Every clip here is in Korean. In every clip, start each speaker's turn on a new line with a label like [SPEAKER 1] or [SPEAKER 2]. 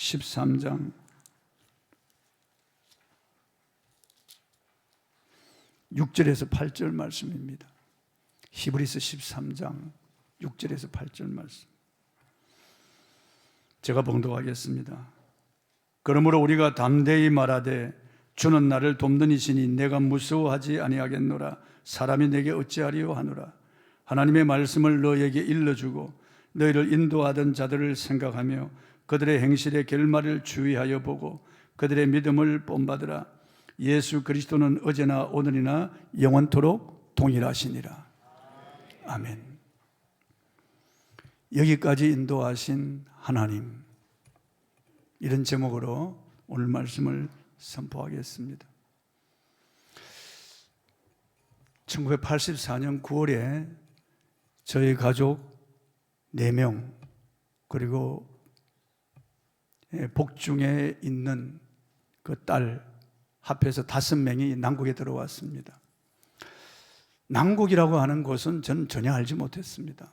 [SPEAKER 1] 13장 6절에서 8절 말씀입니다. 히브리서 13장 6절에서 8절 말씀. 제가 봉독하겠습니다. 그러므로 우리가 담대히 말하되 주는 나를 돕는 이시니 내가 무서워하지 아니하겠노라. 사람이 내게 어찌하리요 하노라. 하나님의 말씀을 너에게 일러주고 너희를 인도하던 자들을 생각하며 그들의 행실의 결말을 주의하여 보고 그들의 믿음을 본받으라. 예수 그리스도는 어제나 오늘이나 영원토록 동일하시니라. 아멘. 여기까지 인도하신 하나님, 이런 제목으로 오늘 말씀을 선포하겠습니다. 1984년 9월에 저희 가족 4명 그리고 복중에 있는 그 딸 합해서 5명이 난국에 들어왔습니다. 난국이라고 하는 곳은 저는 전혀 알지 못했습니다.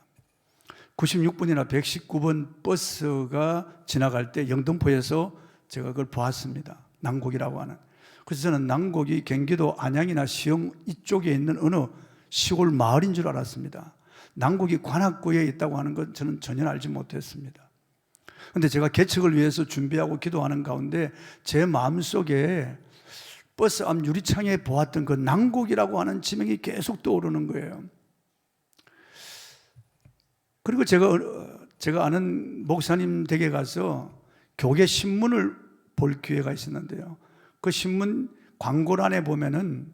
[SPEAKER 1] 96번이나 119번 버스가 지나갈 때 영등포에서 제가 그걸 보았습니다. 난곡이라고 하는. 그래서 저는 난곡이 경기도 안양이나 시흥 이쪽에 있는 어느 시골 마을인 줄 알았습니다. 난곡이 관악구에 있다고 하는 건 저는 전혀 알지 못했습니다. 그런데 제가 개척을 위해서 준비하고 기도하는 가운데 제 마음속에 버스 앞 유리창에 보았던 그 난곡이라고 하는 지명이 계속 떠오르는 거예요. 그리고 제가 아는 목사님 댁에 가서 교계 신문을 볼 기회가 있었는데요. 그 신문 광고란에 보면은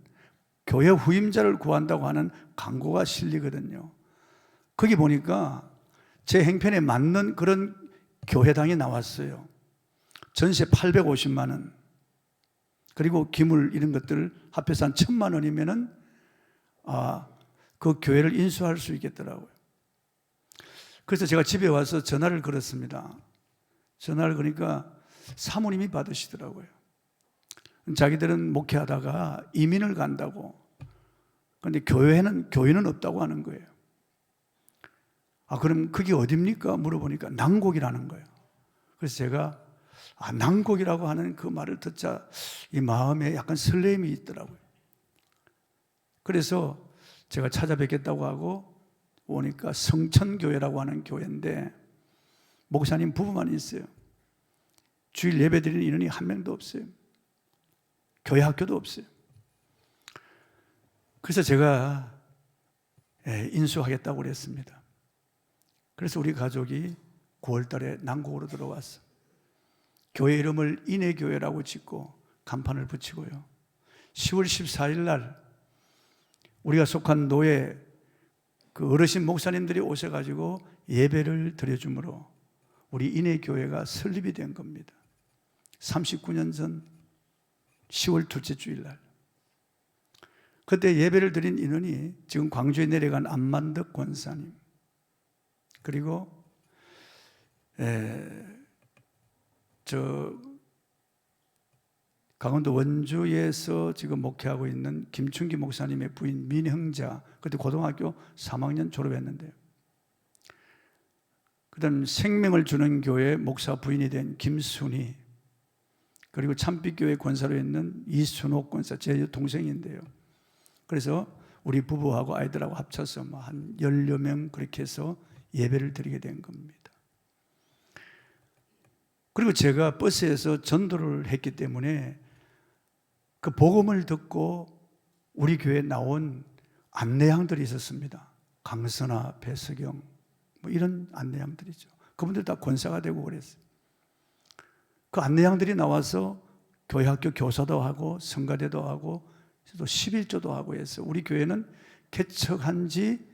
[SPEAKER 1] 교회 후임자를 구한다고 하는 광고가 실리거든요. 거기 보니까 제 행편에 맞는 그런 교회당이 나왔어요. 전세 850만 원, 그리고 기물 이런 것들 합해서 한 1,000만 원이면은 그 교회를 인수할 수 있겠더라고요. 그래서 제가 집에 와서 전화를 걸었습니다. 전화를 거니까 사모님이 받으시더라고요. 자기들은 목회하다가 이민을 간다고. 그런데 교회는 없다고 하는 거예요. 그럼 그게 어딥니까? 물어보니까 난곡이라는 거예요. 그래서 제가 난곡이라고 하는 그 말을 듣자 이 마음에 약간 설렘이 있더라고요. 그래서 제가 찾아뵙겠다고 하고 오니까 성천교회라고 하는 교회인데 목사님 부부만 있어요. 주일 예배 드리는 인원이 한 명도 없어요. 교회 학교도 없어요. 그래서 제가 인수하겠다고 그랬습니다. 그래서 우리 가족이 9월 달에 난곡으로 들어왔어. 교회 이름을 인해교회라고 짓고 간판을 붙이고요. 10월 14일 날 우리가 속한 노예 그 어르신 목사님들이 오셔가지고 예배를 드려주므로 우리 인해교회가 설립이 된 겁니다. 39년 전 10월 둘째 주일날 그때 예배를 드린 인원이 지금 광주에 내려간 안만덕 권사님, 그리고 강원도 원주에서 지금 목회하고 있는 김춘기 목사님의 부인 민형자, 그때 고등학교 3학년 졸업했는데요. 그 다음 생명을 주는 교회 목사 부인이 된 김순희, 그리고 참빛교회 권사로 있는 이순옥 권사, 제 동생인데요. 그래서 우리 부부하고 아이들하고 합쳐서 한 10여 명 그렇게 해서 예배를 드리게 된 겁니다. 그리고 제가 버스에서 전도를 했기 때문에 그 복음을 듣고 우리 교회에 나온 안내양들이 있었습니다. 강선아, 배석영 이런 안내양들이죠. 그분들 다 권사가 되고 그랬어요. 그 안내양들이 나와서 교회 학교 교사도 하고 성가대도 하고 또 11조도 하고 해서 우리 교회는 개척한 지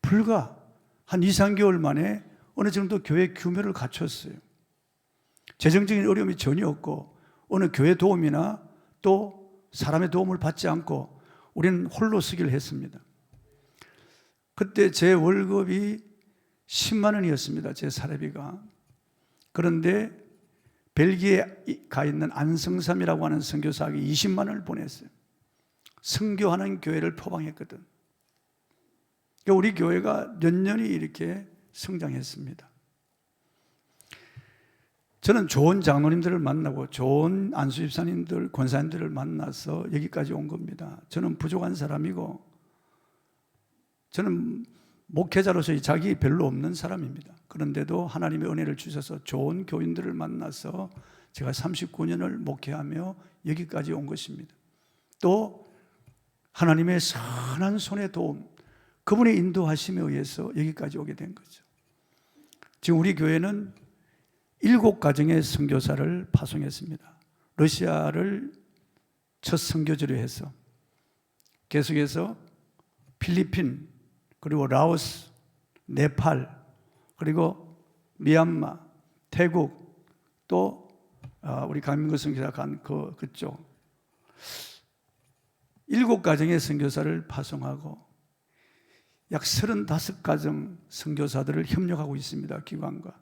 [SPEAKER 1] 불과 한 2, 3개월 만에 어느 정도 교회 규모를 갖췄어요. 재정적인 어려움이 전혀 없고 어느 교회 도움이나 또 사람의 도움을 받지 않고 우리는 홀로 서기를 했습니다. 그때 제 월급이 10만 원이었습니다. 제 사례비가. 그런데 벨기에 가 있는 안성삼이라고 하는 선교사에게 20만 원을 보냈어요. 선교하는 교회를 표방했거든. 우리 교회가 몇 년이 이렇게 성장했습니다. 저는 좋은 장로님들을 만나고 좋은 안수집사님들, 권사님들을 만나서 여기까지 온 겁니다. 저는 부족한 사람이고 저는 목회자로서의 자격이 별로 없는 사람입니다. 그런데도 하나님의 은혜를 주셔서 좋은 교인들을 만나서 제가 39년을 목회하며 여기까지 온 것입니다. 또 하나님의 선한 손의 도움, 그분의 인도하심에 의해서 여기까지 오게 된 거죠. 지금 우리 교회는 7가정의 선교사를 파송했습니다. 러시아를 첫 선교지로 해서 계속해서 필리핀, 그리고 라오스, 네팔, 그리고 미얀마, 태국, 또 우리 강민구 선교사 간 그쪽 7가정의 선교사를 파송하고 약 35가정 선교사들을 협력하고 있습니다. 기관과.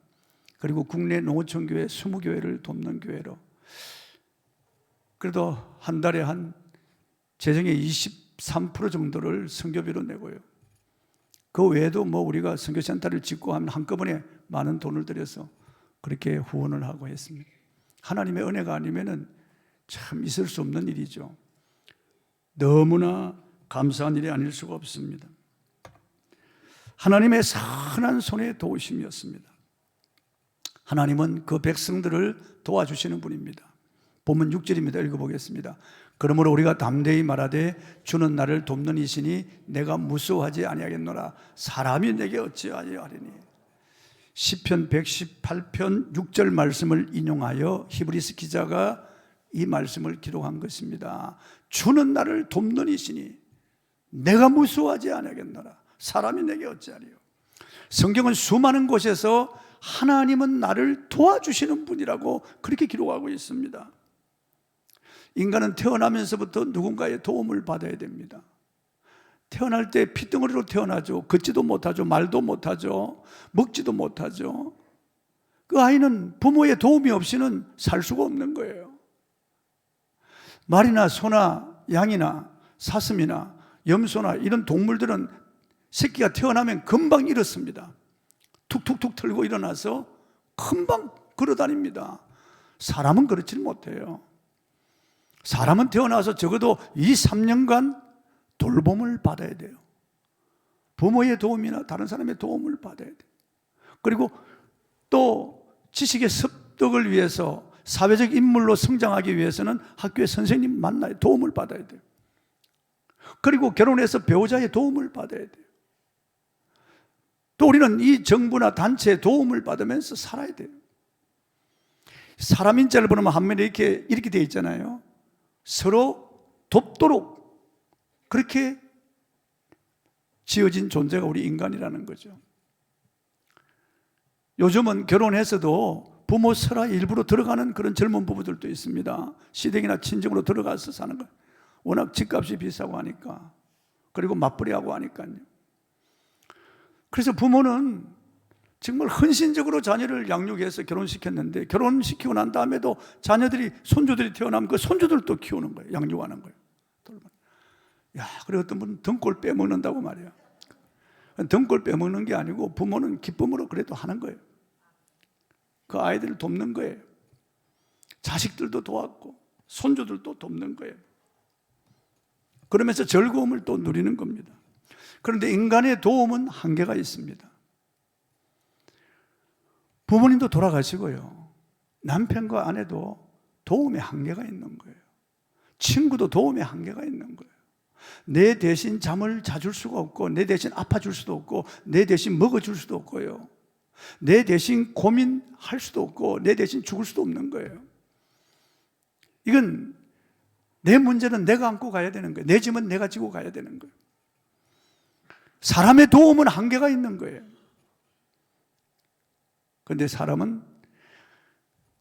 [SPEAKER 1] 그리고 국내 농어촌교회 20교회를 돕는 교회로. 그래도 한 달에 한 재정의 23% 정도를 선교비로 내고요. 그 외에도 우리가 선교센터를 짓고 하면 한꺼번에 많은 돈을 들여서 그렇게 후원을 하고 했습니다. 하나님의 은혜가 아니면은 참 있을 수 없는 일이죠. 너무나 감사한 일이 아닐 수가 없습니다. 하나님의 선한 손의 도우심이었습니다. 하나님은 그 백성들을 도와주시는 분입니다. 본문 6절입니다. 읽어보겠습니다. 그러므로 우리가 담대히 말하되 주는 나를 돕는 이시니 내가 무서워하지 아니하겠노라. 사람이 내게 어찌하여 하리니. 시편 118편 6절 말씀을 인용하여 히브리스 기자가 이 말씀을 기록한 것입니다. 주는 나를 돕는 이시니 내가 무서워하지 아니하겠노라. 사람이 내게 어찌하리요. 성경은 수많은 곳에서 하나님은 나를 도와주시는 분이라고 그렇게 기록하고 있습니다. 인간은 태어나면서부터 누군가의 도움을 받아야 됩니다. 태어날 때 피덩어리로 태어나죠. 걷지도 못하죠. 말도 못하죠. 먹지도 못하죠. 그 아이는 부모의 도움이 없이는 살 수가 없는 거예요. 말이나 소나 양이나 사슴이나 염소나 이런 동물들은 새끼가 태어나면 금방 일어섭니다. 툭툭툭 털고 일어나서 금방 걸어다닙니다. 사람은 그렇지 못해요. 사람은 태어나서 적어도 2, 3년간 돌봄을 받아야 돼요. 부모의 도움이나 다른 사람의 도움을 받아야 돼요. 그리고 또 지식의 습득을 위해서 사회적 인물로 성장하기 위해서는 학교의 선생님 만나야 도움을 받아야 돼요. 그리고 결혼해서 배우자의 도움을 받아야 돼요. 또 우리는 이 정부나 단체의 도움을 받으면서 살아야 돼요. 사람 인자를 보면 한면에 이렇게 되어 있잖아요. 서로 돕도록 그렇게 지어진 존재가 우리 인간이라는 거죠. 요즘은 결혼해서도 부모 설화에 일부러 들어가는 그런 젊은 부부들도 있습니다. 시댁이나 친정으로 들어가서 사는 거예요. 워낙 집값이 비싸고 하니까. 그리고 맞벌이하고 하니까요. 그래서 부모는 정말 헌신적으로 자녀를 양육해서 결혼시켰는데 결혼시키고 난 다음에도 자녀들이 손주들이 태어나면 그 손주들도 키우는 거예요. 양육하는 거예요. 야, 그래 어떤 분은 등골 빼먹는다고 말이야. 등골 빼먹는 게 아니고 부모는 기쁨으로 그래도 하는 거예요. 그 아이들을 돕는 거예요. 자식들도 도왔고 손주들도 돕는 거예요. 그러면서 즐거움을 또 누리는 겁니다. 그런데 인간의 도움은 한계가 있습니다. 부모님도 돌아가시고요. 남편과 아내도 도움의 한계가 있는 거예요. 친구도 도움의 한계가 있는 거예요. 내 대신 잠을 자줄 수가 없고 내 대신 아파줄 수도 없고 내 대신 먹어줄 수도 없고요. 내 대신 고민할 수도 없고 내 대신 죽을 수도 없는 거예요. 이건 내 문제는 내가 안고 가야 되는 거예요. 내 짐은 내가 지고 가야 되는 거예요. 사람의 도움은 한계가 있는 거예요. 그런데 사람은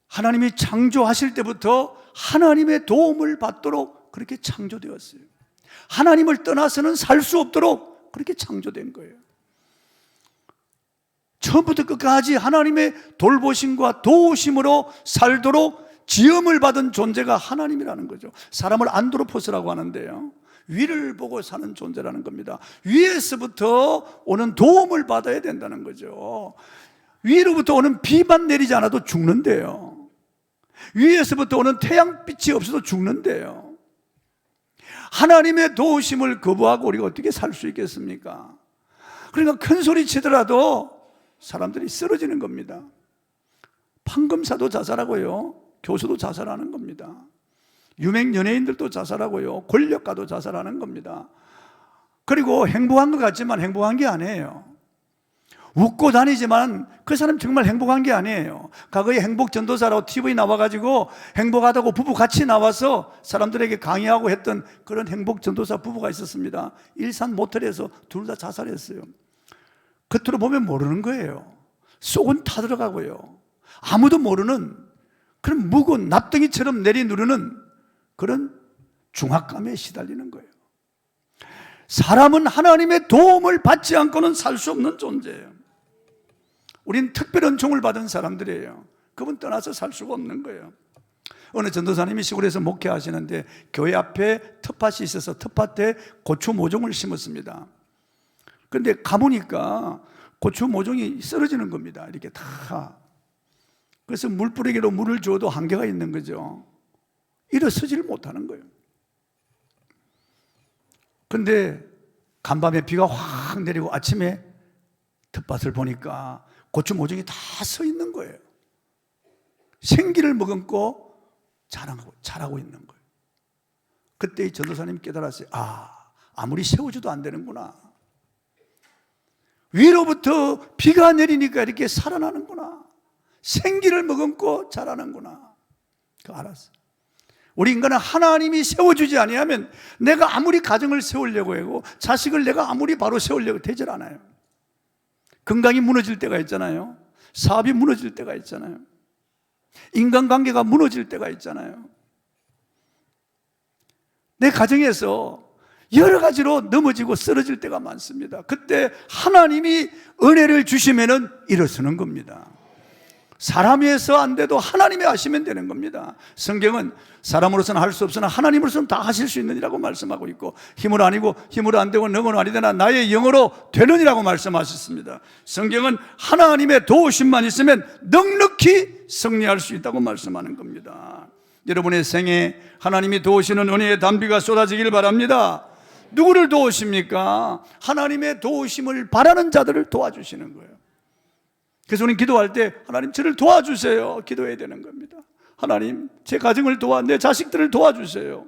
[SPEAKER 1] 하나님이 창조하실 때부터 하나님의 도움을 받도록 그렇게 창조되었어요. 하나님을 떠나서는 살 수 없도록 그렇게 창조된 거예요. 처음부터 끝까지 하나님의 돌보심과 도우심으로 살도록 지음을 받은 존재가 하나님이라는 거죠. 사람을 안드로포스라고 하는데요, 위를 보고 사는 존재라는 겁니다. 위에서부터 오는 도움을 받아야 된다는 거죠. 위로부터 오는 비만 내리지 않아도 죽는데요. 위에서부터 오는 태양빛이 없어도 죽는데요. 하나님의 도우심을 거부하고 우리가 어떻게 살 수 있겠습니까? 그러니까 큰 소리 치더라도 사람들이 쓰러지는 겁니다. 판검사도 자살하고요, 교수도 자살하는 겁니다. 유명 연예인들도 자살하고요, 권력가도 자살하는 겁니다. 그리고 행복한 것 같지만 행복한 게 아니에요. 웃고 다니지만 그 사람 정말 행복한 게 아니에요. 과거에 행복전도사라고 TV에 나와가지고 행복하다고 부부 같이 나와서 사람들에게 강의하고 했던 그런 행복전도사 부부가 있었습니다. 일산 모텔에서 둘 다 자살했어요. 겉으로 보면 모르는 거예요. 속은 타들어가고요, 아무도 모르는 그런 무거운 납덩이처럼 내리누르는 그런 중압감에 시달리는 거예요. 사람은 하나님의 도움을 받지 않고는 살 수 없는 존재예요. 우린 특별한 종을 받은 사람들이에요. 그분 떠나서 살 수가 없는 거예요. 어느 전도사님이 시골에서 목회하시는데 교회 앞에 텃밭이 있어서 텃밭에 고추 모종을 심었습니다. 그런데 가보니까 고추 모종이 쓰러지는 겁니다. 이렇게 다. 그래서 물뿌리기로 물을 줘도 한계가 있는 거죠. 일어서지를 못하는 거예요. 그런데 간밤에 비가 확 내리고 아침에 텃밭을 보니까 고추 모종이 다 서 있는 거예요. 생기를 머금고 자라고 있는 거예요. 그때 이 전도사님이 깨달았어요. 아무리 세워줘도 안 되는구나. 위로부터 비가 내리니까 이렇게 살아나는구나. 생기를 머금고 자라는구나. 그거 알았어요. 우리 인간은 하나님이 세워주지 아니하면 내가 아무리 가정을 세우려고 하고 자식을 내가 아무리 바로 세우려고 되질 않아요. 건강이 무너질 때가 있잖아요. 사업이 무너질 때가 있잖아요. 인간관계가 무너질 때가 있잖아요. 내 가정에서 여러 가지로 넘어지고 쓰러질 때가 많습니다. 그때 하나님이 은혜를 주시면은 일어서는 겁니다. 사람이 해서 안 돼도 하나님이 하시면 되는 겁니다. 성경은 사람으로서는 할 수 없으나 하나님으로서는 다 하실 수 있느니라고 말씀하고 있고, 힘으로 아니고 힘으로 안 되고 능으로 아니되나 나의 영으로 되느니라고 말씀하셨습니다. 성경은 하나님의 도우심만 있으면 넉넉히 승리할 수 있다고 말씀하는 겁니다. 여러분의 생에 하나님이 도우시는 은혜의 단비가 쏟아지길 바랍니다. 누구를 도우십니까? 하나님의 도우심을 바라는 자들을 도와주시는 거예요. 그래서 우리는 기도할 때 하나님 저를 도와주세요 기도해야 되는 겁니다. 하나님 제 가정을 내 자식들을 도와주세요.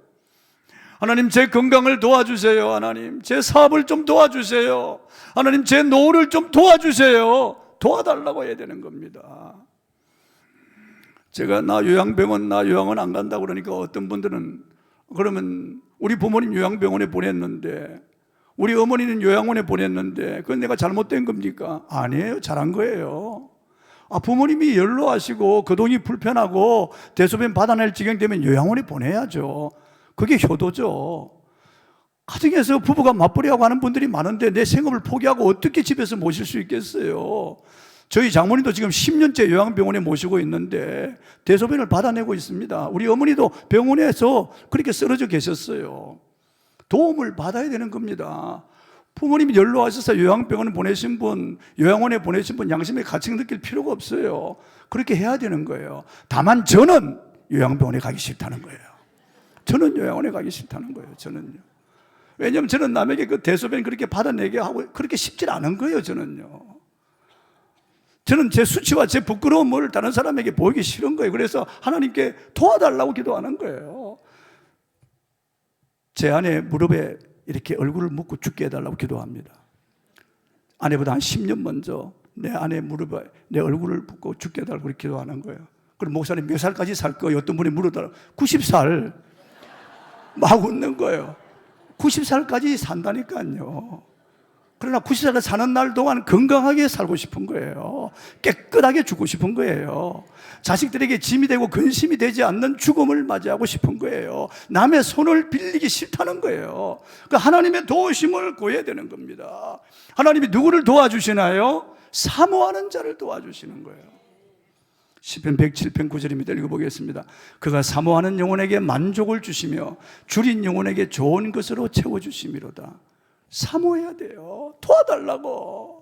[SPEAKER 1] 하나님 제 건강을 도와주세요. 하나님 제 사업을 좀 도와주세요. 하나님 제 노후를 좀 도와주세요. 도와달라고 해야 되는 겁니다. 제가 나 요양원 안 간다고 그러니까 어떤 분들은 그러면 우리 부모님 요양병원에 보냈는데 우리 어머니는 요양원에 보냈는데 그건 내가 잘못된 겁니까? 아니에요. 잘한 거예요. 부모님이 연로하시고 거동이 불편하고 대소변 받아낼 지경 되면 요양원에 보내야죠. 그게 효도죠. 가정에서 부부가 맞벌이하고 하는 분들이 많은데 내 생업을 포기하고 어떻게 집에서 모실 수 있겠어요? 저희 장모님도 지금 10년째 요양병원에 모시고 있는데 대소변을 받아내고 있습니다. 우리 어머니도 병원에서 그렇게 쓰러져 계셨어요. 도움을 받아야 되는 겁니다. 부모님이 연로하셔서 요양병원에 보내신 분, 요양원에 보내신 분 양심의 가책 느낄 필요가 없어요. 그렇게 해야 되는 거예요. 다만 저는 요양병원에 가기 싫다는 거예요. 저는 요양원에 가기 싫다는 거예요. 저는요. 왜냐하면 저는 남에게 그 대소변 그렇게 받아내게 하고 그렇게 쉽지 않은 거예요. 저는 제 수치와 제 부끄러움을 다른 사람에게 보이기 싫은 거예요. 그래서 하나님께 도와달라고 기도하는 거예요. 제 아내 무릎에 이렇게 얼굴을 묻고 죽게 해달라고 기도합니다. 아내보다 한 10년 먼저 내 아내 무릎에 내 얼굴을 묻고 죽게 해달라고 기도하는 거예요. 그럼 목사님 몇 살까지 살 거예요? 어떤 분이 물어달라고 90살 막 웃는 거예요. 90살까지 산다니까요. 그러나 90살까지 사는 날 동안 건강하게 살고 싶은 거예요. 깨끗하게 죽고 싶은 거예요. 자식들에게 짐이 되고 근심이 되지 않는 죽음을 맞이하고 싶은 거예요. 남의 손을 빌리기 싫다는 거예요. 그러니까 하나님의 도우심을 구해야 되는 겁니다. 하나님이 누구를 도와주시나요? 사모하는 자를 도와주시는 거예요. 시편 107편 9절입니다. 읽어보겠습니다. 그가 사모하는 영혼에게 만족을 주시며 줄인 영혼에게 좋은 것으로 채워주심이로다. 사모해야 돼요. 도와달라고.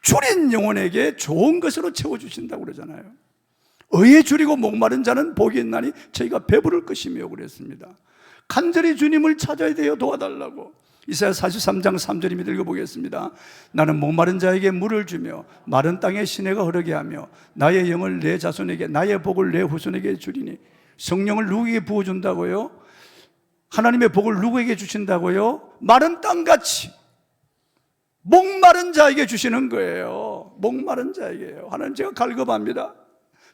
[SPEAKER 1] 줄인 영혼에게 좋은 것으로 채워주신다고 그러잖아요. 의에 줄이고 목마른 자는 복이 있나니 저희가 배부를 것이며 그랬습니다. 간절히 주님을 찾아야 돼요. 도와달라고. 이사야 43장 3절입니다. 읽어보겠습니다. 나는 목마른 자에게 물을 주며 마른 땅에 시내가 흐르게 하며 나의 영을 내 자손에게 나의 복을 내 후손에게 주리니. 성령을 누구에게 부어준다고요? 하나님의 복을 누구에게 주신다고요? 마른 땅같이 목마른 자에게 주시는 거예요. 목마른 자에게요. 하나님, 제가 갈급합니다.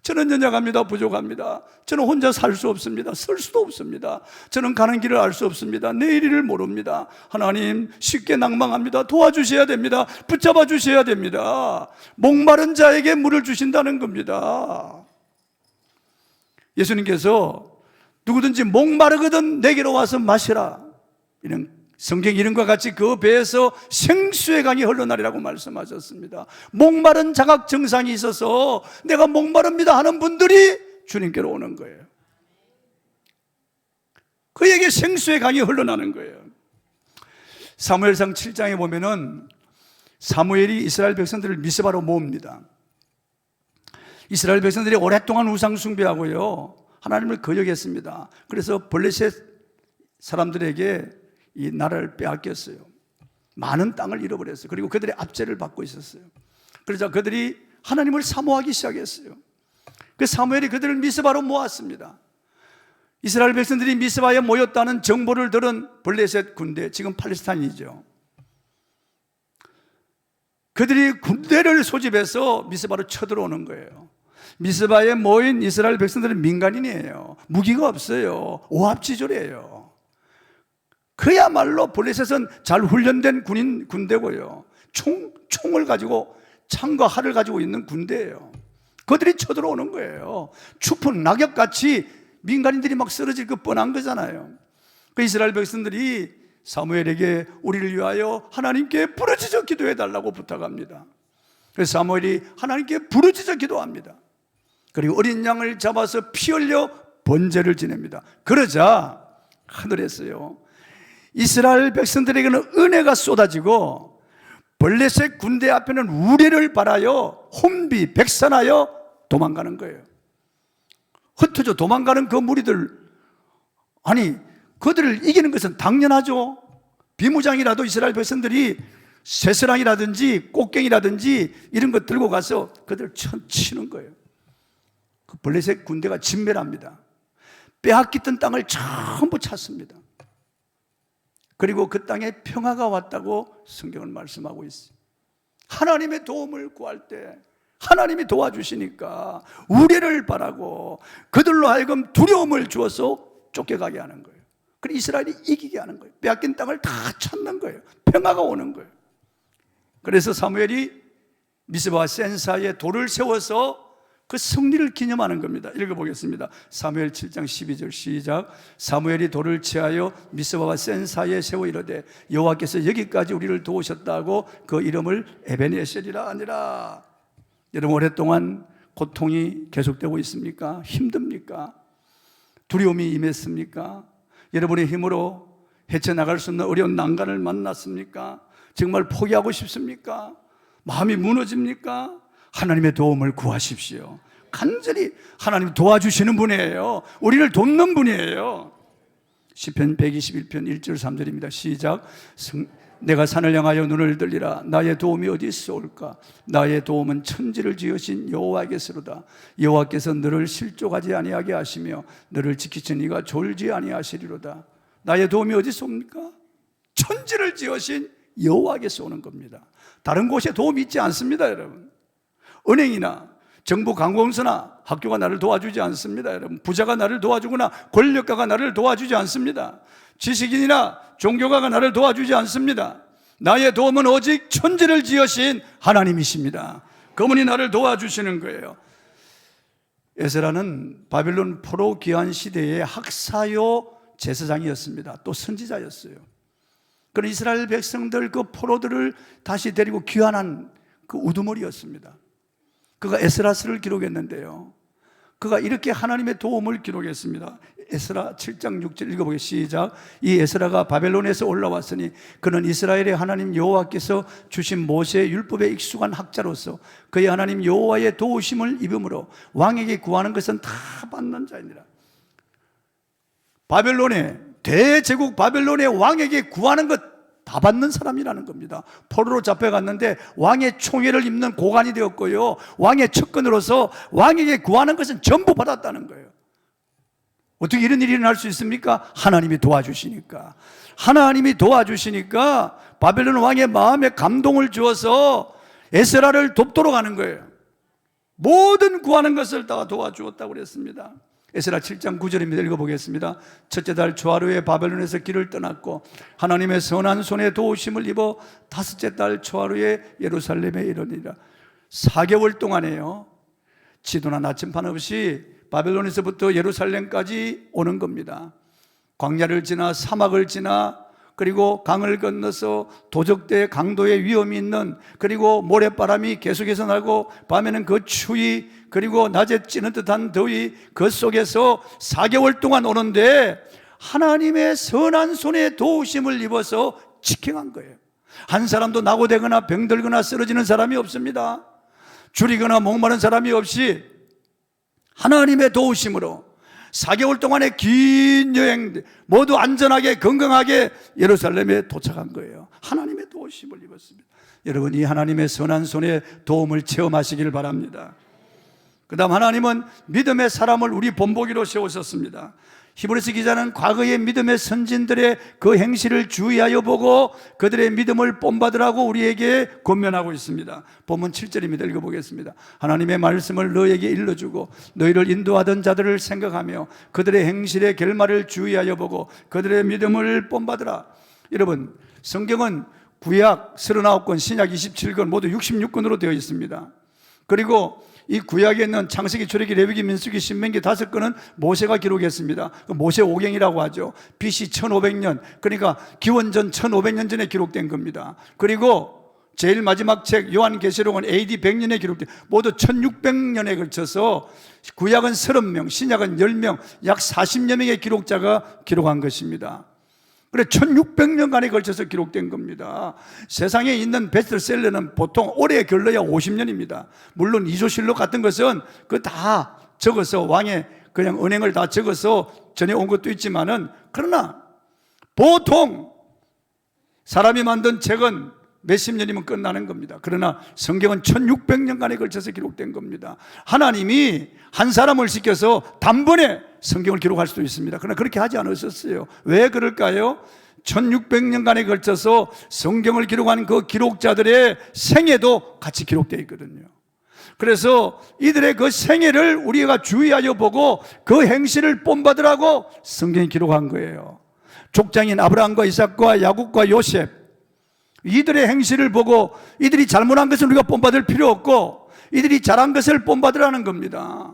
[SPEAKER 1] 저는 연약합니다. 부족합니다. 저는 혼자 살 수 없습니다. 설 수도 없습니다. 저는 가는 길을 알 수 없습니다. 내일을 모릅니다. 하나님, 쉽게 낭망합니다. 도와주셔야 됩니다. 붙잡아 주셔야 됩니다. 목마른 자에게 물을 주신다는 겁니다. 예수님께서 누구든지 목마르거든 내게로 와서 마시라, 이런 성경 이름과 같이 그 배에서 생수의 강이 흘러나리라고 말씀하셨습니다. 목마른 자각 증상이 있어서 내가 목마릅니다 하는 분들이 주님께로 오는 거예요. 그에게 생수의 강이 흘러나는 거예요. 사무엘상 7장에 보면은 사무엘이 이스라엘 백성들을 미스바로 모읍니다. 이스라엘 백성들이 오랫동안 우상 숭배하고요, 하나님을 거역했습니다. 그래서 블레셋 사람들에게 이 나라를 빼앗겼어요. 많은 땅을 잃어버렸어요. 그리고 그들의 압제를 받고 있었어요. 그러자 그들이 하나님을 사모하기 시작했어요. 그 사무엘이 그들을 미스바로 모았습니다. 이스라엘 백성들이 미스바에 모였다는 정보를 들은 블레셋 군대, 지금 팔레스타인이죠, 그들이 군대를 소집해서 미스바로 쳐들어오는 거예요. 미스바에 모인 이스라엘 백성들은 민간인이에요. 무기가 없어요. 오합지졸이에요. 그야말로 블레셋은 잘 훈련된 군대고요, 총을 가지고, 창과 활을 가지고 있는 군대예요. 그들이 쳐들어오는 거예요. 추푼 낙엽같이 민간인들이 막 쓰러질 거 뻔한 거잖아요. 그 이스라엘 백성들이 사무엘에게 우리를 위하여 하나님께 부르짖어 기도해달라고 부탁합니다. 그래서 사무엘이 하나님께 부르짖어 기도합니다. 그리고 어린 양을 잡아서 피 흘려 번제를 지냅니다. 그러자 하늘에서요, 이스라엘 백성들에게는 은혜가 쏟아지고 블레셋 군대 앞에는 우레를 발하여 혼비백산하여 도망가는 거예요. 흩어져 도망가는 그 무리들, 아니 그들을 이기는 것은 당연하죠. 비무장이라도 이스라엘 백성들이 쇠사랑이라든지 꽃갱이라든지 이런 것 들고 가서 그들을 치는 거예요. 그 블레셋 군대가 진멸합니다. 빼앗겼던 땅을 전부 찾습니다. 그리고 그 땅에 평화가 왔다고 성경은 말씀하고 있어요. 하나님의 도움을 구할 때 하나님이 도와주시니까 우레를 바라고 그들로 하여금 두려움을 주어서 쫓겨가게 하는 거예요. 그리고 이스라엘이 이기게 하는 거예요. 빼앗긴 땅을 다 찾는 거예요. 평화가 오는 거예요. 그래서 사무엘이 미스바 센사에 돌을 세워서 그 승리를 기념하는 겁니다. 읽어보겠습니다. 사무엘 7장 12절 시작. 사무엘이 돌을 취하여 미스바와 센사에 세워 이르되 여호와께서 여기까지 우리를 도우셨다고 그 이름을 에베네셀이라 하니라. 여러분, 오랫동안 고통이 계속되고 있습니까? 힘듭니까? 두려움이 임했습니까? 여러분의 힘으로 헤쳐나갈 수 없는 어려운 난간을 만났습니까? 정말 포기하고 싶습니까? 마음이 무너집니까? 하나님의 도움을 구하십시오. 간절히 하나님 도와주시는 분이에요. 우리를 돕는 분이에요. 시편 121편 1절 3절입니다. 시작. 내가 산을 향하여 눈을 들리라. 나의 도움이 어디서 올까? 나의 도움은 천지를 지으신 여호와께서로다. 여호와께서 너를 실족하지 아니하게 하시며 너를 지키신 이가 졸지 아니하시리로다. 나의 도움이 어디서 옵니까? 천지를 지으신 여호와께서 오는 겁니다. 다른 곳에 도움이 있지 않습니다, 여러분. 은행이나 정부 관공서나 학교가 나를 도와주지 않습니다, 여러분. 부자가 나를 도와주거나 권력가가 나를 도와주지 않습니다. 지식인이나 종교가가 나를 도와주지 않습니다. 나의 도움은 오직 천지를 지으신 하나님이십니다. 그분이 나를 도와주시는 거예요. 에스라는 바빌론 포로 기한 시대의 학사요 제사장이었습니다. 또 선지자였어요. 그런 이스라엘 백성들, 그 포로들을 다시 데리고 귀환한 그 우두머리였습니다. 그가 에스라서를 기록했는데요, 그가 이렇게 하나님의 도움을 기록했습니다. 에스라 7장 6절 읽어보겠습니다. 시작. 이 에스라가 바벨론에서 올라왔으니 그는 이스라엘의 하나님 여호와께서 주신 모세의 율법에 익숙한 학자로서 그의 하나님 여호와의 도우심을 입음으로 왕에게 구하는 것은 다 받는 자이니라. 바벨론의 대제국 바벨론의 왕에게 구하는 것 다 받는 사람이라는 겁니다. 포로로 잡혀갔는데 왕의 총애를 입는 고관이 되었고요, 왕의 측근으로서 왕에게 구하는 것은 전부 받았다는 거예요. 어떻게 이런 일이 일어날 수 있습니까? 하나님이 도와주시니까. 하나님이 도와주시니까 바벨론 왕의 마음에 감동을 주어서 에스라를 돕도록 하는 거예요. 모든 구하는 것을 다 도와주었다고 그랬습니다. 에스라 7장 9절입니다. 읽어보겠습니다. 첫째 달 초하루에 바벨론에서 길을 떠났고 하나님의 선한 손에 도우심을 입어 다섯째 달 초하루에 예루살렘에 이르니라. 4개월 동안에요, 지도나 나침반 없이 바벨론에서부터 예루살렘까지 오는 겁니다. 광야를 지나 사막을 지나 그리고 강을 건너서 도적대 강도의 위험이 있는, 그리고 모래바람이 계속해서 나고 밤에는 그 추위, 그리고 낮에 찌는 듯한 더위, 그 속에서 4개월 동안 오는데 하나님의 선한 손에 도우심을 입어서 지켜간 거예요. 한 사람도 낙오되거나 병들거나 쓰러지는 사람이 없습니다. 줄이거나 목마른 사람이 없이 하나님의 도우심으로 4개월 동안의 긴 여행 모두 안전하게 건강하게 예루살렘에 도착한 거예요. 하나님의 도우심을 입었습니다. 여러분, 이 하나님의 선한 손의 도움을 체험하시기를 바랍니다. 그 다음 하나님은 믿음의 사람을 우리 본보기로 세우셨습니다. 히브리서 기자는 과거의 믿음의 선진들의 그 행실을 주의하여 보고 그들의 믿음을 본받으라고 우리에게 권면하고 있습니다. 본문 7절입니다. 읽어보겠습니다. 하나님의 말씀을 너에게 일러주고 너희를 인도하던 자들을 생각하며 그들의 행실의 결말을 주의하여 보고 그들의 믿음을 본받으라. 여러분, 성경은 구약 39권, 신약 27권 모두 66권으로 되어 있습니다. 그리고 이 구약에 있는 창세기, 출애기, 레위기, 민수기, 신명기 5권은 모세가 기록했습니다. 모세 오경이라고 하죠. BC 1500년, 그러니까 기원전 1500년 전에 기록된 겁니다. 그리고 제일 마지막 책 요한계시록은 AD 100년에 기록된, 모두 1600년에 걸쳐서 구약은 30명, 신약은 10명, 약 40여 명의 기록자가 기록한 것입니다. 그래 1600년간에 걸쳐서 기록된 겁니다. 세상에 있는 베스트셀러는 보통 오래 걸러야 50년입니다. 물론 이조실록 같은 것은 그 다 적어서 왕의 그냥 은행을 다 적어서 전해온 것도 있지만은, 그러나 보통 사람이 만든 책은 몇십 년이면 끝나는 겁니다. 그러나 성경은 1600년간에 걸쳐서 기록된 겁니다. 하나님이 한 사람을 시켜서 단번에 성경을 기록할 수도 있습니다. 그러나 그렇게 하지 않으셨어요. 왜 그럴까요? 1600년간에 걸쳐서 성경을 기록한 그 기록자들의 생애도 같이 기록되어 있거든요. 그래서 이들의 그 생애를 우리가 주의하여 보고 그 행실을 본받으라고 성경이 기록한 거예요. 족장인 아브라함과 이삭과 야곱과 요셉, 이들의 행실을 보고 이들이 잘못한 것을 우리가 본받을 필요 없고 이들이 잘한 것을 본받으라는 겁니다.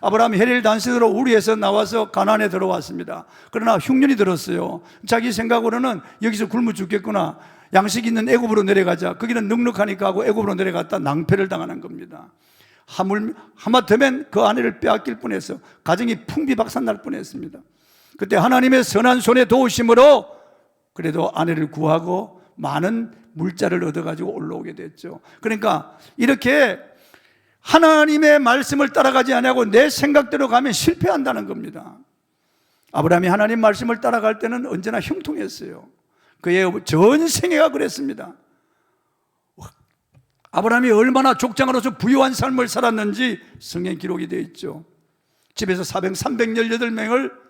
[SPEAKER 1] 아브라함이 헤릴 단신으로 우리에서 나와서 가나안에 들어왔습니다. 그러나 흉년이 들었어요. 자기 생각으로는 여기서 굶어 죽겠구나, 양식 있는 애굽으로 내려가자. 거기는 넉넉하니까 하고 애굽으로 내려갔다 낭패를 당하는 겁니다. 하마터면 그 아내를 빼앗길 뻔해서 가정이 풍비박산 날 뻔했습니다. 그때 하나님의 선한 손에 도우심으로 그래도 아내를 구하고 많은 물자를 얻어가지고 올라오게 됐죠. 그러니까 이렇게 하나님의 말씀을 따라가지 않냐고 내 생각대로 가면 실패한다는 겁니다. 아브라함이 하나님 말씀을 따라갈 때는 언제나 형통했어요. 그의 전 생애가 그랬습니다. 아브라함이 얼마나 족장으로서 부유한 삶을 살았는지 성경 기록이 되어 있죠. 집에서 318명을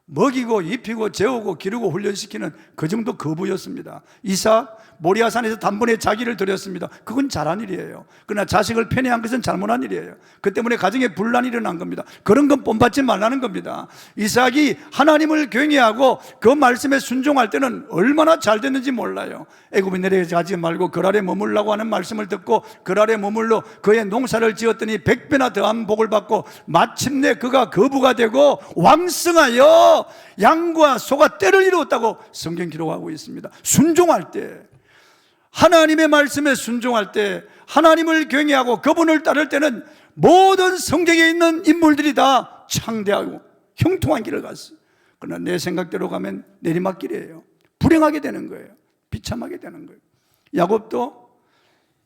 [SPEAKER 1] 먹이고 입히고 재우고 기르고 훈련시키는 그 정도 거부였습니다. 이삭 모리아산에서 단번에 자기를 드렸습니다. 그건 잘한 일이에요. 그러나 자식을 편애한 것은 잘못한 일이에요. 그 때문에 가정에 분란이 일어난 겁니다. 그런 건 본받지 말라는 겁니다. 이삭이 하나님을 경외하고 그 말씀에 순종할 때는 얼마나 잘 됐는지 몰라요. 애굽에 내려가지 말고 그 아래 머물라고 하는 말씀을 듣고 그 아래 머물러 그의 농사를 지었더니 100배나 더한 복을 받고 마침내 그가 거부가 되고 왕성하여 양과 소가 떼를 이루었다고 성경 기록하고 있습니다. 순종할 때, 하나님의 말씀에 순종할 때, 하나님을 경외하고 그분을 따를 때는 모든 성경에 있는 인물들이 다 창대하고 형통한 길을 갔어요. 그러나 내 생각대로 가면 내리막길이에요. 불행하게 되는 거예요. 비참하게 되는 거예요. 야곱도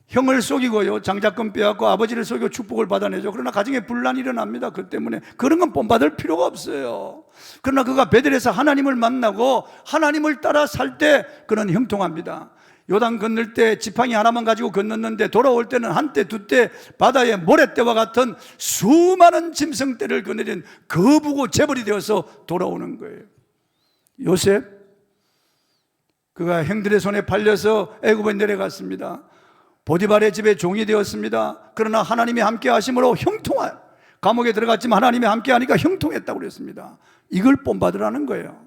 [SPEAKER 1] 형을 속이고요, 장자권 빼앗고 아버지를 속이고 축복을 받아내죠. 그러나 가정에 분란이 일어납니다. 그 때문에 그런 건 본받을 필요가 없어요. 그러나 그가 베델에서 하나님을 만나고 하나님을 따라 살 때 그는 형통합니다. 요단 건널 때 지팡이 하나만 가지고 건넜는데 돌아올 때는 한때 두때 바다의 모래떼와 같은 수많은 짐승떼를 거느린 거부고 재벌이 되어서 돌아오는 거예요. 요셉, 그가 형들의 손에 팔려서 애굽에 내려갔습니다. 보디발의 집에 종이 되었습니다. 그러나 하나님이 함께 하심으로 형통한, 감옥에 들어갔지만 하나님이 함께 하니까 형통했다고 그랬습니다. 이걸 본받으라는 거예요.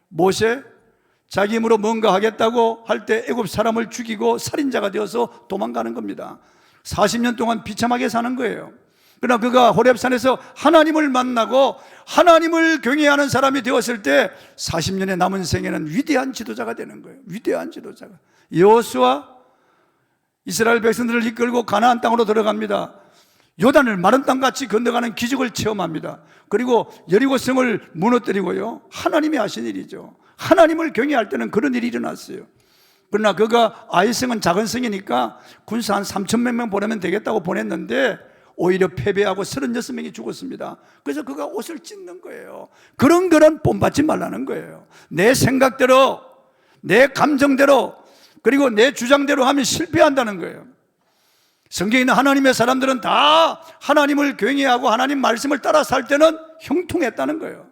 [SPEAKER 1] 모세, 자기 힘으로 뭔가 하겠다고 할 때 애굽 사람을 죽이고 살인자가 되어서 도망가는 겁니다. 40년 동안 비참하게 사는 거예요. 그러나 그가 호렙산에서 하나님을 만나고 하나님을 경외하는 사람이 되었을 때 40년의 남은 생에는 위대한 지도자가 되는 거예요. 위대한 지도자가. 여호수아, 이스라엘 백성들을 이끌고 가나안 땅으로 들어갑니다. 요단을 마른 땅같이 건너가는 기적을 체험합니다. 그리고 여리고성을 무너뜨리고요, 하나님이 하신 일이죠. 하나님을 경외할 때는 그런 일이 일어났어요. 그러나 그가 아이성은 작은 성이니까 군사 한 3,000몇 명 보내면 되겠다고 보냈는데 오히려 패배하고 36명이 죽었습니다. 그래서 그가 옷을 찢는 거예요. 그런 거는 본받지 말라는 거예요. 내 생각대로, 내 감정대로, 그리고 내 주장대로 하면 실패한다는 거예요. 성경에 있는 하나님의 사람들은 다 하나님을 경외하고 하나님 말씀을 따라 살 때는 형통했다는 거예요.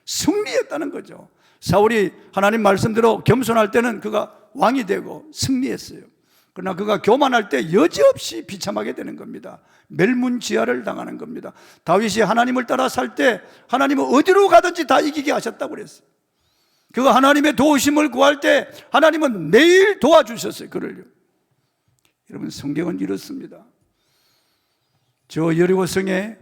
[SPEAKER 1] 승리했다는 거죠. 사울이 하나님 말씀대로 겸손할 때는 그가 왕이 되고 승리했어요. 그러나 그가 교만할 때 여지없이 비참하게 되는 겁니다. 멸문지하를 당하는 겁니다. 다윗이 하나님을 따라 살 때 하나님은 어디로 가든지 다 이기게 하셨다고 그랬어요. 그가 하나님의 도우심을 구할 때 하나님은 매일 도와주셨어요. 그를요. 여러분, 성경은 이렇습니다. 저 여리고성에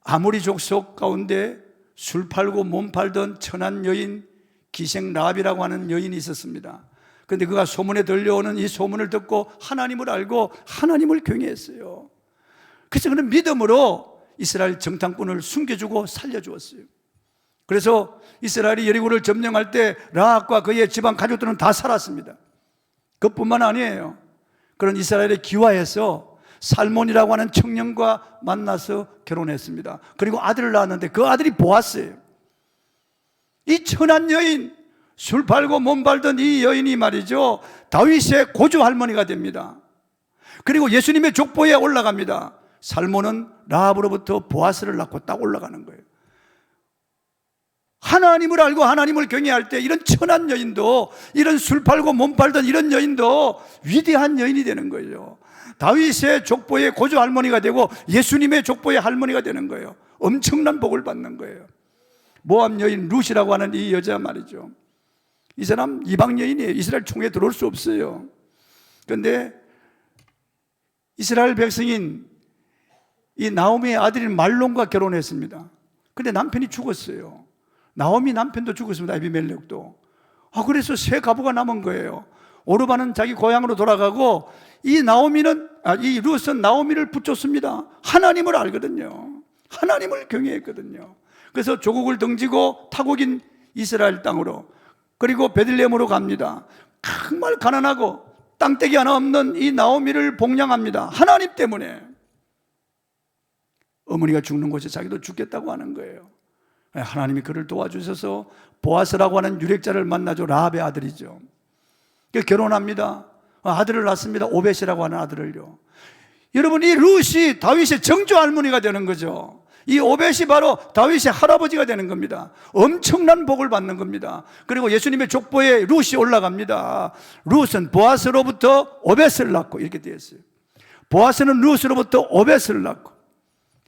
[SPEAKER 1] 아모리 족속 가운데 술 팔고 몸 팔던 천한 여인 기생 라합이라고 하는 여인이 있었습니다. 그런데 그가 소문에 들려오는 이 소문을 듣고 하나님을 알고 하나님을 경외했어요. 그래서 그는 믿음으로 이스라엘 정탐꾼을 숨겨주고 살려주었어요. 그래서 이스라엘이 여리고를 점령할 때 라합과 그의 집안 가족들은 다 살았습니다. 그뿐만 아니에요. 그런 이스라엘에 기와해서 살몬이라고 하는 청년과 만나서 결혼했습니다. 그리고 아들을 낳았는데 그 아들이 보았어요. 이 천한 여인, 술 팔고 몸 팔던 이 여인이 말이죠, 다윗의 고조 할머니가 됩니다. 그리고 예수님의 족보에 올라갑니다. 살몬은 라합으로부터 보아스를 낳고 딱 올라가는 거예요. 하나님을 알고 하나님을 경외할 때 이런 천한 여인도, 이런 술 팔고 몸 팔던 이런 여인도 위대한 여인이 되는 거예요. 다윗의 족보의 고조 할머니가 되고 예수님의 족보의 할머니가 되는 거예요. 엄청난 복을 받는 거예요. 모압 여인 룻이라고 하는 이 여자 말이죠, 이 사람 이방 여인이에요. 이스라엘 총에 들어올 수 없어요. 그런데 이스라엘 백성인 이 나오미의 아들인 말론과 결혼했습니다. 그런데 남편이 죽었어요. 나오미 남편도 죽었습니다. 에비멜렉도. 그래서 세 가부가 남은 거예요. 오르바는 자기 고향으로 돌아가고 이 룻은 나오미를 붙였습니다. 하나님을 알거든요. 하나님을 경외했거든요. 그래서 조국을 등지고 타국인 이스라엘 땅으로, 그리고 베들레헴으로 갑니다. 정말 가난하고 땅떼기 하나 없는 이 나오미를 복양합니다. 하나님 때문에. 어머니가 죽는 곳에 자기도 죽겠다고 하는 거예요. 하나님이 그를 도와주셔서 보아스라고 하는 유력자를 만나죠. 라합의 아들이죠. 결혼합니다. 아들을 낳습니다. 오벳이라고 하는 아들을요. 여러분, 이 룻이 다윗의 정조 할머니가 되는 거죠. 이 오벳이 바로 다윗의 할아버지가 되는 겁니다. 엄청난 복을 받는 겁니다. 그리고 예수님의 족보에 룻이 올라갑니다. 룻은 보아스로부터 오벳을 낳고, 이렇게 되어 있어요. 보아스는 룻으로부터 오벳을 낳고,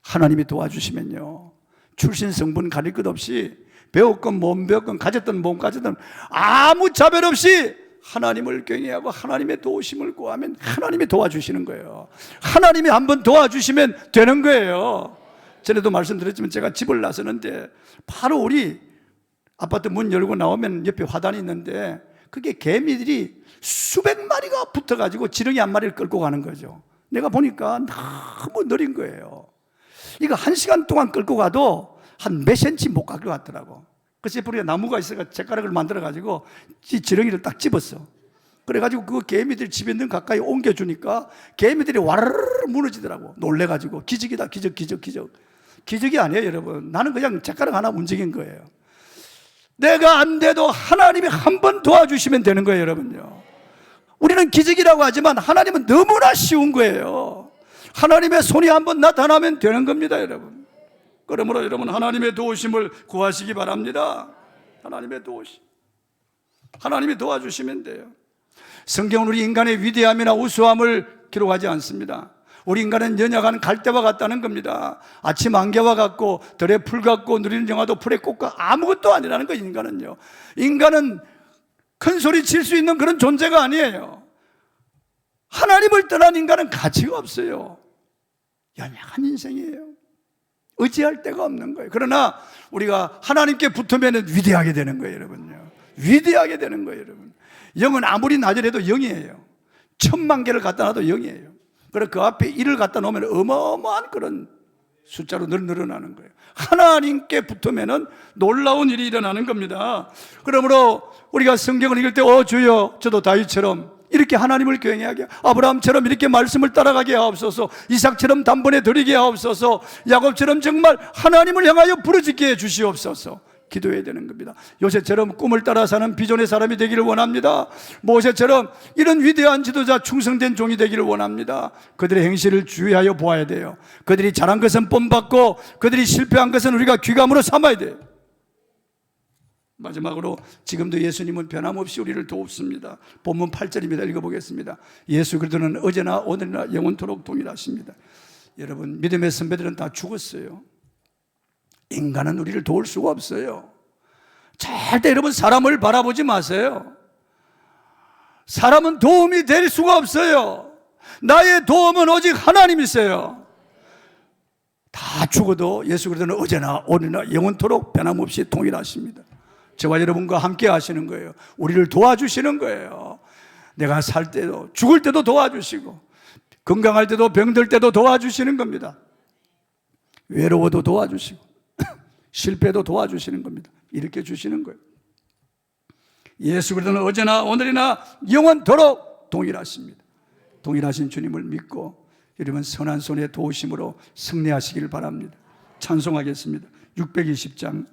[SPEAKER 1] 하나님이 도와주시면요, 출신 성분 가릴 것 없이 배웠건 못 배웠건 가졌던 못 가졌던 아무 차별 없이 하나님을 경외하고 하나님의 도우심을 구하면 하나님이 도와주시는 거예요. 하나님이 한번 도와주시면 되는 거예요. 전에도 말씀드렸지만 제가 집을 나서는데 바로 우리 아파트 문 열고 나오면 옆에 화단이 있는데 그게 개미들이 수백 마리가 붙어가지고 지렁이 한 마리를 끌고 가는 거죠. 내가 보니까 너무 느린 거예요. 이거 1시간 동안 끌고 가도 한 몇 센치 못 갈 것 같더라고. 그래서 우리가 나무가 있어가 젓가락을 만들어가지고 지렁이를 딱 집었어. 그래가지고 그 개미들 집에 있는 가까이 옮겨주니까 개미들이 와르르 무너지더라고. 놀래가지고 기적이다, 기적. 기적이 아니에요, 여러분. 나는 그냥 젓가락 하나 움직인 거예요. 내가 안 돼도 하나님이 한 번 도와주시면 되는 거예요, 여러분요. 우리는 기적이라고 하지만 하나님은 너무나 쉬운 거예요. 하나님의 손이 한번 나타나면 되는 겁니다, 여러분. 그러므로 여러분 하나님의 도우심을 구하시기 바랍니다. 하나님의 도우심. 하나님이 도와주시면 돼요. 성경은 우리 인간의 위대함이나 우수함을 기록하지 않습니다. 우리 인간은 연약한 갈대와 같다는 겁니다. 아침 안개와 같고 들의 풀 같고 누리는 영화도 풀의 꽃과 아무것도 아니라는 거예요. 인간은 큰 소리 칠 수 있는 그런 존재가 아니에요. 하나님을 떠난 인간은 가치가 없어요. 연약한 인생이에요. 의지할 데가 없는 거예요. 그러나 우리가 하나님께 붙으면 위대하게 되는 거예요, 여러분요. 위대하게 되는 거예요, 여러분. 영은 아무리 낮으래도 영이에요. 1000만 개를 갖다 놔도 영이에요. 그래서 그 앞에 1을 갖다 놓으면 어마어마한 그런 숫자로 늘어나는 거예요. 하나님께 붙으면 놀라운 일이 일어나는 겁니다. 그러므로 우리가 성경을 읽을 때 주여 저도 다윗처럼 이렇게 하나님을 경외하게, 아브라함처럼 이렇게 말씀을 따라가게 하옵소서, 이삭처럼 단번에 드리게 하옵소서, 야곱처럼 정말 하나님을 향하여 부르짖게 해 주시옵소서 기도해야 되는 겁니다. 요셉처럼 꿈을 따라 사는 비전의 사람이 되기를 원합니다. 모세처럼 이런 위대한 지도자, 충성된 종이 되기를 원합니다. 그들의 행실을 주의하여 보아야 돼요. 그들이 잘한 것은 본받고 그들이 실패한 것은 우리가 귀감으로 삼아야 돼요. 마지막으로 지금도 예수님은 변함없이 우리를 돕습니다. 본문 8절입니다. 읽어보겠습니다. 예수 그리스도는 어제나 오늘이나 영원토록 동일하십니다. 여러분, 믿음의 선배들은 다 죽었어요. 인간은 우리를 도울 수가 없어요. 절대 여러분 사람을 바라보지 마세요. 사람은 도움이 될 수가 없어요. 나의 도움은 오직 하나님이세요. 다 죽어도 예수 그리스도는 어제나 오늘이나 영원토록 변함없이 동일하십니다. 저와 여러분과 함께 하시는 거예요. 우리를 도와주시는 거예요. 내가 살 때도 죽을 때도 도와주시고 건강할 때도 병들 때도 도와주시는 겁니다. 외로워도 도와주시고 실패도 도와주시는 겁니다. 이렇게 주시는 거예요. 예수 그리스도는 어제나 오늘이나 영원토록 동일하십니다. 동일하신 주님을 믿고 여러분 선한 손의 도우심으로 승리하시기를 바랍니다. 찬송하겠습니다. 620장